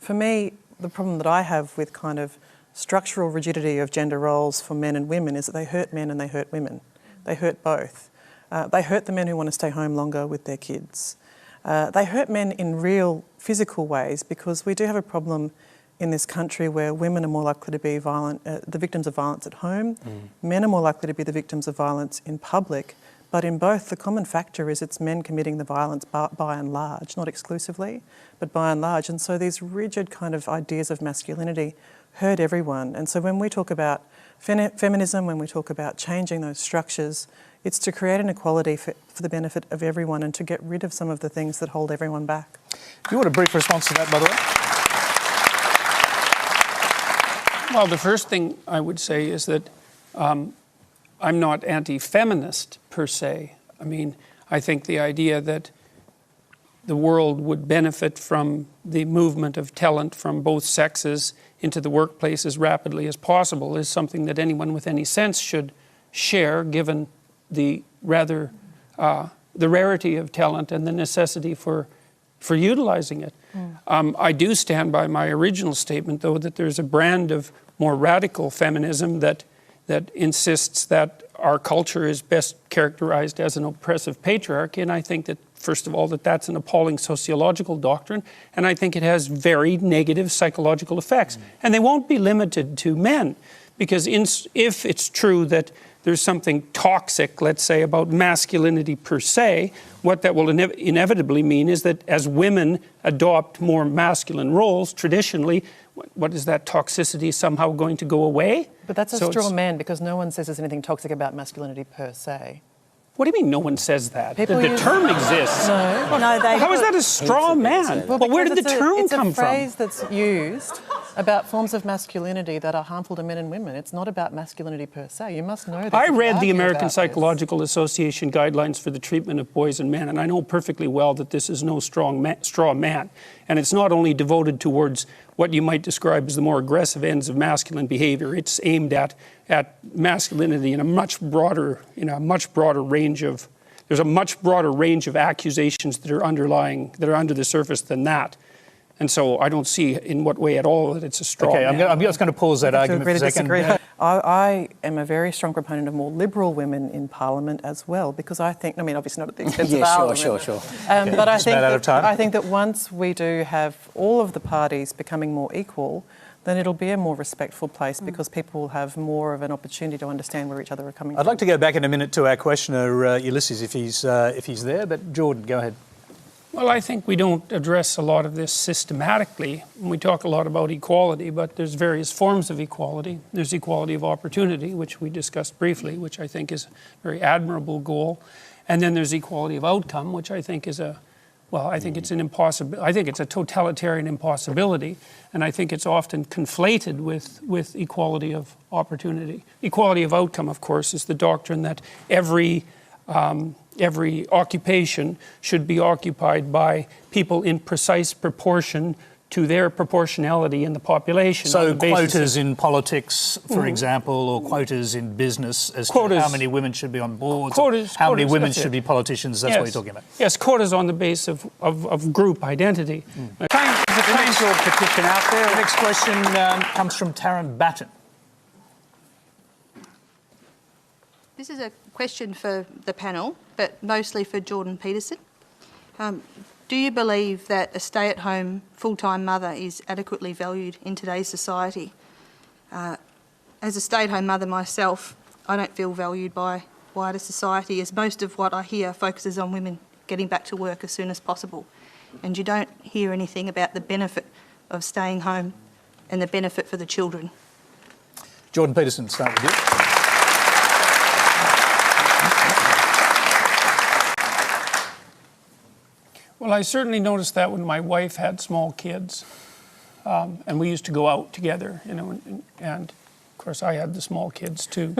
For me, the problem that I have with kind of structural rigidity of gender roles for men and women is that they hurt men and they hurt women. They hurt both. They hurt the men who want to stay home longer with their kids. They hurt men in real physical ways, because we do have a problem in this country where women are more likely to be the victims of violence at home. Men are more likely to be the victims of violence in public. But in both, the common factor is it's men committing the violence by and large, not exclusively, but by and large. And so these rigid kind of ideas of masculinity hurt everyone. And so when we talk about feminism, when we talk about changing those structures, it's to create an equality for the benefit of everyone and to get rid of some of the things that hold everyone back. Do you want a brief response to that, by the way? Well, the first thing I would say is that I'm not anti-feminist per se. I mean, I think the idea that the world would benefit from the movement of talent from both sexes into the workplace as rapidly as possible is something that anyone with any sense should share, given the the rarity of talent and the necessity for utilizing it. I do stand by my original statement, though, that there's a brand of more radical feminism that insists that our culture is best characterized as an oppressive patriarchy, and I think that, first of all, that's an appalling sociological doctrine, and I think it has very negative psychological effects. And they won't be limited to men, because if it's true that there's something toxic, let's say, about masculinity per se, what that will inevitably mean is that as women adopt more masculine roles, traditionally, what is that toxicity somehow going to go away? But that's a straw man, because no one says there's anything toxic about masculinity per se. What do you mean no one says that? The term exists. No. How is that a straw man? Well, where did the term come from? It's a phrase that's used about forms of masculinity that are harmful to men and women. It's not about masculinity per se. You must know that. I read the American Psychological Association guidelines for the treatment of boys and men, and I know perfectly well that this is no straw man. And it's not only devoted towards what you might describe as the more aggressive ends of masculine behavior. It's aimed at masculinity in a much broader range of. There's a much broader range of accusations that are under the surface than that. And so I don't see in what way at all that it's a straw man. I'm just going to pause that argument for a second. I am a very strong proponent of more liberal women in Parliament as well, because I think, I mean, obviously not at the expense of our women. Sure. But I think that once we do have all of the parties becoming more equal, then it'll be a more respectful place, because people will have more of an opportunity to understand where each other are coming from. I'd like to go back in a minute to our questioner, Ulysses, if he's there. But Jordan, go ahead. Well, I think we don't address a lot of this systematically. We talk a lot about equality, but there's various forms of equality. There's equality of opportunity, which we discussed briefly, which I think is a very admirable goal. And then there's equality of outcome, which I think is I think it's a totalitarian impossibility, and I think it's often conflated with equality of opportunity. Equality of outcome, of course, is the doctrine that every occupation should be occupied by people in precise proportion to their proportionality in the population. So quotas in politics, for example, or quotas in business as to how many women should be on boards, how many women should be politicians, that's what you're talking about. Yes, quotas on the basis of group identity. Thanks your petition out there. The next question comes from Taryn Batten. This is a question for the panel, but mostly for Jordan Peterson. Do you believe that a stay-at-home full-time mother is adequately valued in today's society? As a stay-at-home mother myself, I don't feel valued by wider society, as most of what I hear focuses on women getting back to work as soon as possible. And you don't hear anything about the benefit of staying home and the benefit for the children. Jordan Peterson, start with you. Well, I certainly noticed that when my wife had small kids, and we used to go out together, and of course I had the small kids too.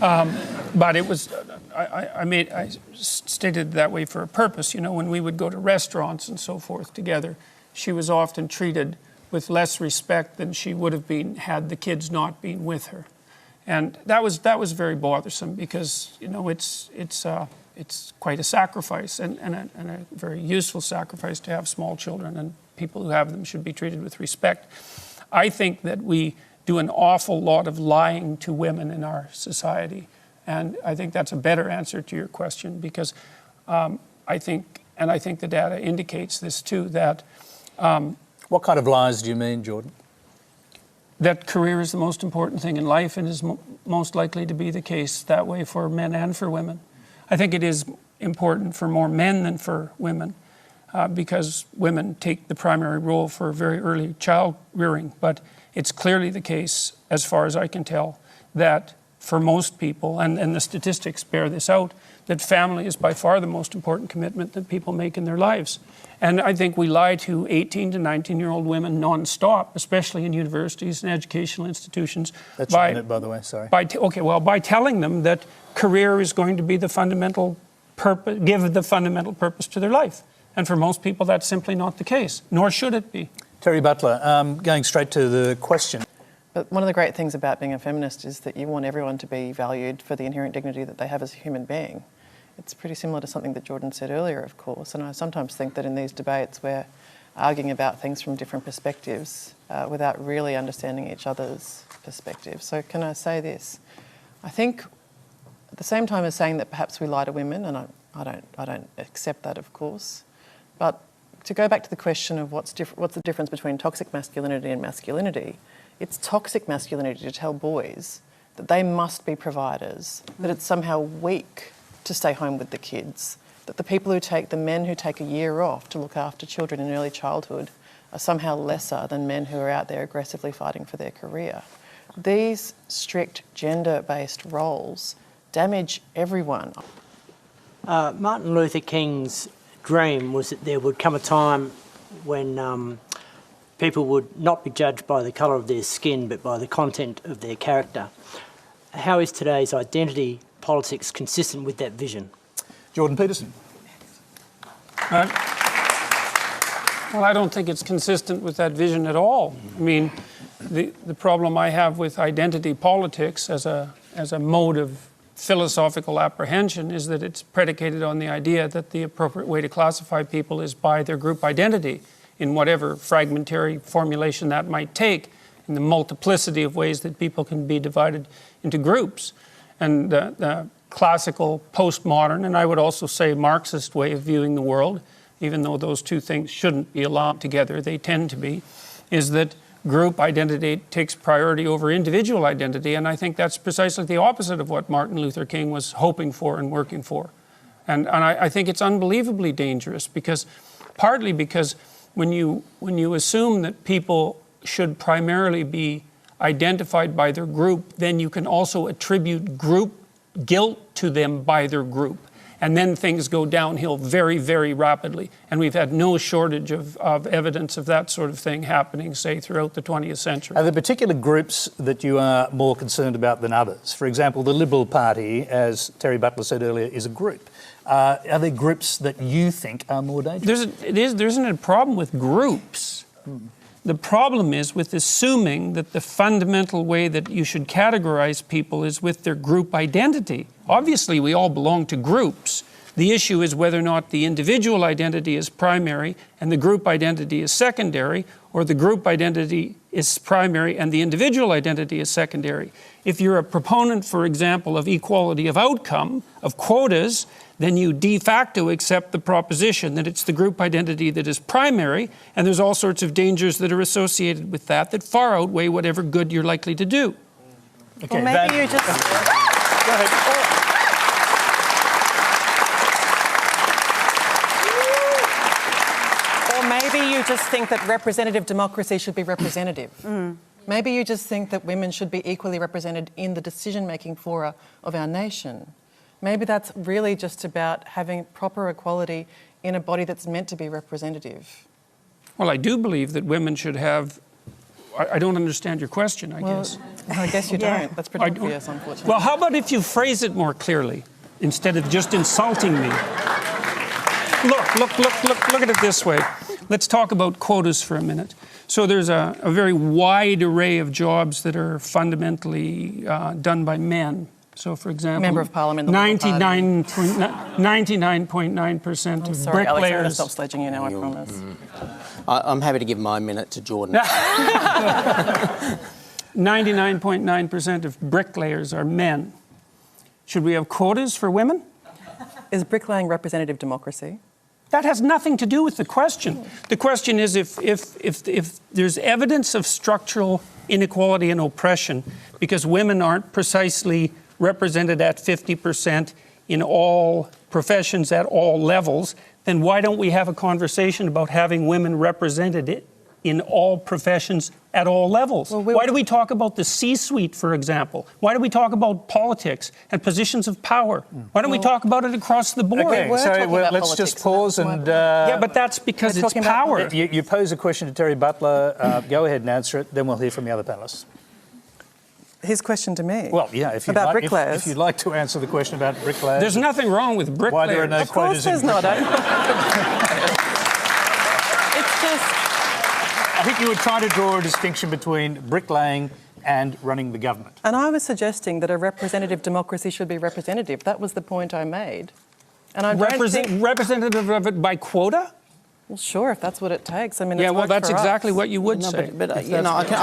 But it was, I stated it that way for a purpose. When we would go to restaurants and so forth together, she was often treated with less respect than she would have been had the kids not been with her, and that was very bothersome, because it's quite a sacrifice and a very useful sacrifice to have small children, and people who have them should be treated with respect. I think that we do an awful lot of lying to women in our society. And I think that's a better answer to your question, because I think the data indicates this too, that... what kind of lies do you mean, Jordan? That career is the most important thing in life and is most likely to be the case that way for men and for women. I think it is important for more men than for women, because women take the primary role for very early child rearing. But it's clearly the case, as far as I can tell, that for most people, and the statistics bear this out, that family is by far the most important commitment that people make in their lives. And I think we lie to 18 to 19-year-old women non-stop, especially in universities and educational institutions. That's a minute, by the way, sorry. By telling them that career is going to be the fundamental purpose, give the fundamental purpose to their life. And for most people, that's simply not the case, nor should it be. Terry Butler, going straight to the question. But one of the great things about being a feminist is that you want everyone to be valued for the inherent dignity that they have as a human being. It's pretty similar to something that Jordan said earlier, of course, and I sometimes think that in these debates we're arguing about things from different perspectives without really understanding each other's perspectives. So can I say this? I think at the same time as saying that perhaps we lie to women, and I don't accept that, of course, but to go back to the question of what's the difference between toxic masculinity and masculinity, it's toxic masculinity to tell boys that they must be providers, that it's somehow weak to stay home with the kids, that the men who take a year off to look after children in early childhood are somehow lesser than men who are out there aggressively fighting for their career. These strict gender-based roles damage everyone. Martin Luther King's dream was that there would come a time when people would not be judged by the colour of their skin but by the content of their character. How is today's identity politics consistent with that vision? Jordan Peterson. Well, I don't think it's consistent with that vision at all. I mean, the problem I have with identity politics as a mode of philosophical apprehension is that it's predicated on the idea that the appropriate way to classify people is by their group identity, in whatever fragmentary formulation that might take, in the multiplicity of ways that people can be divided into groups. And the classical postmodern, and I would also say Marxist way of viewing the world, even though those two things shouldn't be allowed together, they tend to be, is that group identity takes priority over individual identity, and I think that's precisely the opposite of what Martin Luther King was hoping for and working for. And I think it's unbelievably dangerous, partly because when you assume that people should primarily be identified by their group, then you can also attribute group guilt to them by their group. And then things go downhill very, very rapidly. And we've had no shortage of evidence of that sort of thing happening, say, throughout the 20th century. Are there particular groups that you are more concerned about than others? For example, the Liberal Party, as Terry Butler said earlier, is a group. Are there groups that you think are more dangerous? There isn't a problem with groups. The problem is with assuming that the fundamental way that you should categorize people is with their group identity. Obviously, we all belong to groups. The issue is whether or not the individual identity is primary and the group identity is secondary, or the group identity is primary and the individual identity is secondary. If you're a proponent, for example, of equality of outcome, of quotas, then you de facto accept the proposition that it's the group identity that is primary, and there's all sorts of dangers that are associated with that far outweigh whatever good you're likely to do. Okay, or maybe you just... Go ahead. Or maybe you just think that representative democracy should be representative. Maybe you just think that women should be equally represented in the decision-making fora of our nation. Maybe that's really just about having proper equality in a body that's meant to be representative. Well, I do believe that women should have... I don't understand your question, I guess. I guess you don't. That's pretty obvious, unfortunately. Well, how about if you phrase it more clearly, instead of just insulting me? Look at it this way. Let's talk about quotas for a minute. So there's a very wide array of jobs that are fundamentally done by men. So, for example, Member of Parliament, the Liberal Party. 99.9% I'm of sorry, Alex, I'm going to bricklayers. stop sledging you now, I promise. I'm happy to give my minute to Jordan. 99.9% of bricklayers are men. Should we have quotas for women? Is bricklaying representative democracy? That has nothing to do with the question. The question is if there's evidence of structural inequality and oppression because women aren't precisely represented at 50% in all professions at all levels, then why don't we have a conversation about having women represented in all professions at all levels? Why do we talk about the C-suite, for example? Why do we talk about politics and positions of power? Why don't we talk about it across the board? Okay, we're so talking about let's just politics, pause and... Yeah, but that's because it's power. You pose a question to Terry Butler. Go ahead and answer it. Then we'll hear from the other panellists. His question to me. Well, yeah, if you'd, about like, bricklayers. if you'd like to answer the question about bricklayers. There's nothing wrong with bricklayers. Why there are no Of course quotas in there's not. It's just... I think you were trying to draw a distinction between bricklaying and running the government. And I was suggesting that a representative democracy should be representative. That was the point I made. And I don't think... Representative of it by quota? Well, sure, if that's what it takes. I mean, Yeah, it's well, worked that's for us. exactly what you would say. But you know, I can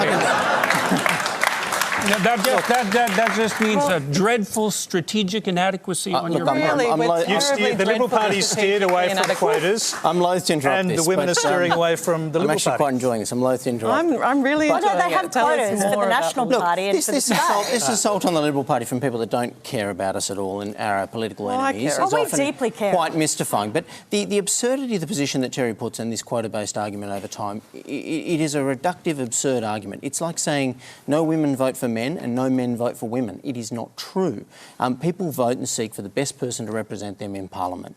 That just means a dreadful strategic inadequacy on your part. Really, I'm we're like- terribly The Liberal dreadful Party steered away from inadequate. quotas, I'm loath to interrupt and this. the women but, are steering away from the I'm Liberal actually Party. quite enjoying this. I'm loath to interrupt. I'm really Well, no, enjoying they have it. Tell us quotas for more the about National them. Party and This for the is assault. state. This is assault on the Liberal Party from people that don't care about us at all and are our political I enemies. care. It's Oh, we often deeply care. Quite mystifying. But the absurdity of the position that Terry puts in this quota-based argument over time, it is a reductive, absurd argument. It's like saying no women vote for men and no men vote for women. It is not true. People vote and seek for the best person to represent them in Parliament.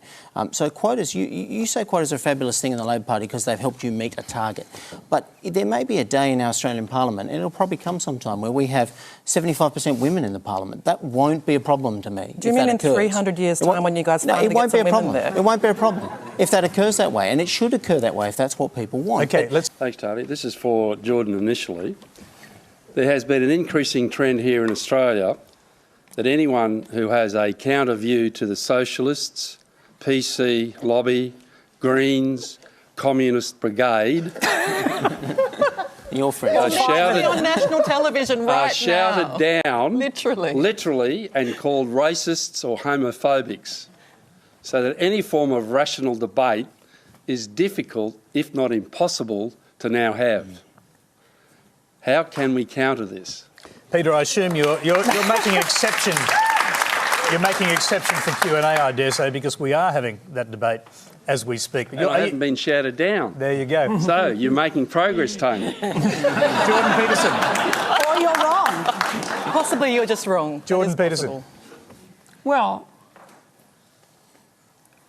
So quotas, you say quotas are a fabulous thing in the Labor Party because they've helped you meet a target. But there may be a day in our Australian Parliament, and it'll probably come sometime, where we have 75% women in the Parliament. That won't be a problem to me. Do you mean in 300 years' time when you guys finally get some women there? It won't be a problem if that occurs that way, and it should occur that way if that's what people want. Okay, let's... Thanks, Tony. This is for Jordan initially. There has been an increasing trend here in Australia that anyone who has a counter view to the socialists, PC, lobby, Greens, Communist Brigade Your friend. are shouted, on national television right are shouted down, Literally, and called racists or homophobics, so that any form of rational debate is difficult, if not impossible, to now have. How can we counter this? Peter, I assume you're making exception. You're making exception for Q&A, I dare say, because we are having that debate as we speak. And I haven't been shouted down. There you go. So, you're making progress, Tony. Jordan Peterson. Or you're wrong. possibly you're just wrong. Jordan That is Peterson. possible. Well,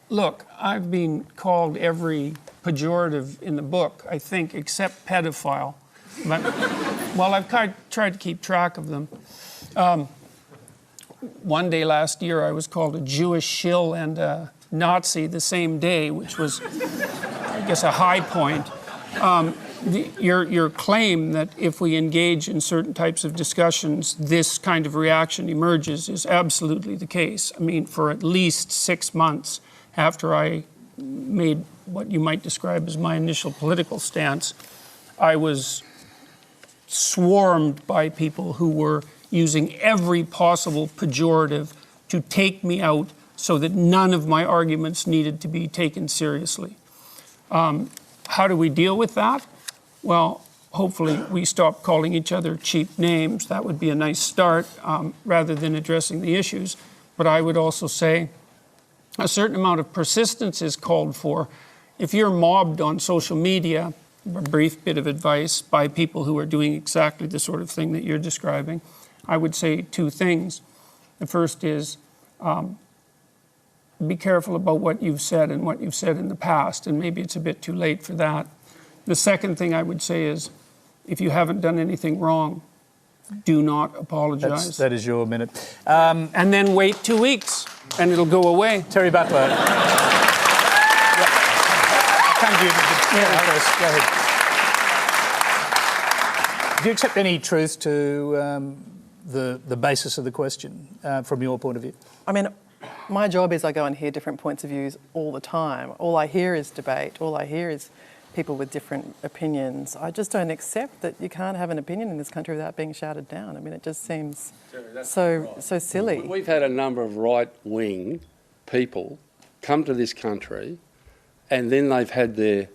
look, I've been called every pejorative in the book, I think, except pedophile. But, well, I've tried to keep track of them. One day last year, I was called a Jewish shill and a Nazi the same day, which was, I guess, a high point. Your claim that if we engage in certain types of discussions, this kind of reaction emerges is absolutely the case. I mean, for at least 6 months after I made what you might describe as my initial political stance, I was swarmed by people who were using every possible pejorative to take me out so that none of my arguments needed to be taken seriously. How do we deal with that? Well, hopefully we stop calling each other cheap names. That would be a nice start, rather than addressing the issues. But I would also say a certain amount of persistence is called for. If you're mobbed on social media, a brief bit of advice by people who are doing exactly the sort of thing that you're describing, I would say 2 things. The first is be careful about what you've said and what you've said in the past, and maybe it's a bit too late for that. The second thing I would say is, if you haven't done anything wrong, do not apologize. That is your minute. And then wait 2 weeks, and it'll go away. Terry Butler. Come to you. Terry first. Go ahead. Do you accept any truth to the basis of the question from your point of view? I mean, my job is I go and hear different points of views all the time. All I hear is debate. All I hear is people with different opinions. I just don't accept that you can't have an opinion in this country without being shouted down. I mean, it just seems so silly. We've had a number of right-wing people come to this country, and then they've had their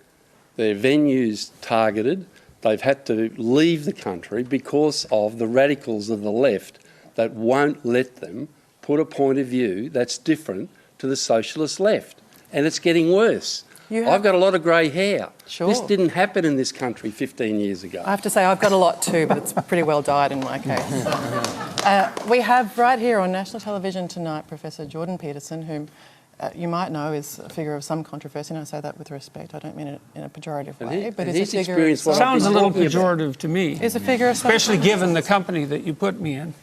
venues targeted. They've had to leave the country because of the radicals of the left that won't let them put a point of view that's different to the socialist left. And it's getting worse. I've got a lot of grey hair. Sure. This didn't happen in this country 15 years ago. I have to say I've got a lot too, but it's pretty well dyed in my case. We have right here on national television tonight Professor Jordan Peterson, whom you might know is a figure of some controversy, and I say that with respect. I don't mean it in a pejorative way, but is a figure of some... Sounds a little pejorative to me. Is a figure of some... Especially given the company that you put me in.